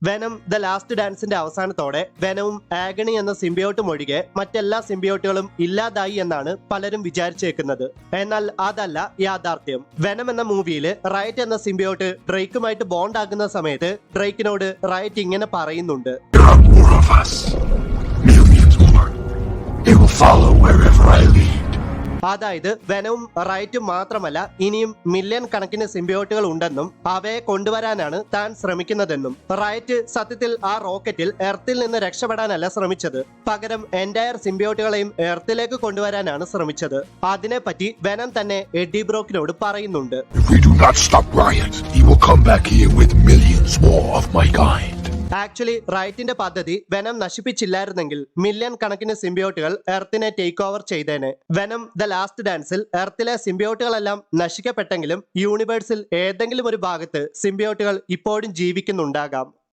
Venom the last ഡാൻസിന്റെ അവസാനത്തോടെ വെനവും agony എന്ന സിംബിയോട്ടും ഒഴികെ മറ്റെല്ലാ സിംബിയോട്ടുകളും ഇല്ലാതായി എന്നാണ് പലരും വിചാരിച്ചേക്കുന്നത്. എന്നാൽ അതല്ല യാഥാർത്ഥ്യം. വെനം എന്ന മൂവിയിൽ റൈറ്റ് എന്ന സിംബിയോട്ട് ഡ്രേക്കുമായിട്ട് ബോണ്ട് ആകുന്ന സമയത്ത് ഡ്രേക്കിനോട് റൈറ്റ് ഇങ്ങനെ പറയുന്നുണ്ട്, അതായത് വെനവും റൈറ്റും മാത്രമല്ല ഇനിയും മില്യൺ കണക്കിന് സിംബിയോട്ടുകൾ ഉണ്ടെന്നും അവയെ കൊണ്ടുവരാനാണ് താൻ ശ്രമിക്കുന്നതെന്നും. റൈറ്റ് സത്യത്തിൽ ആ റോക്കറ്റിൽ എർത്തിൽ നിന്ന് രക്ഷപ്പെടാനല്ല ശ്രമിച്ചത്, പകരം എൻറ്റയർ സിംബിയോട്ടുകളെയും എർത്തിലേക്ക് കൊണ്ടുവരാനാണ് ശ്രമിച്ചത്. അതിനെപ്പറ്റി വെനം തന്നെ എഡ്ഡി ബ്രോക്കിനോട് പറയുന്നുണ്ട്. ആക്ച്വലി റൈറ്റിന്റെ പദ്ധതി വെനം നശിപ്പിച്ചില്ലായിരുന്നെങ്കിൽ മില്യൺ കണക്കിന് സിംബിയോട്ടുകൾ എർത്തിനെ ടേക്ക് ഓവർ ചെയ്തേനെ. വെനം ദ ലാസ്റ്റ് ഡാൻസിൽ എർത്തിലെ സിംബിയോട്ടുകളെല്ലാം നശിക്കപ്പെട്ടെങ്കിലും യൂണിവേഴ്സിൽ ഏതെങ്കിലും ഒരു ഭാഗത്ത് സിംബിയോട്ടുകൾ ഇപ്പോഴും ജീവിക്കുന്നുണ്ടാകാം.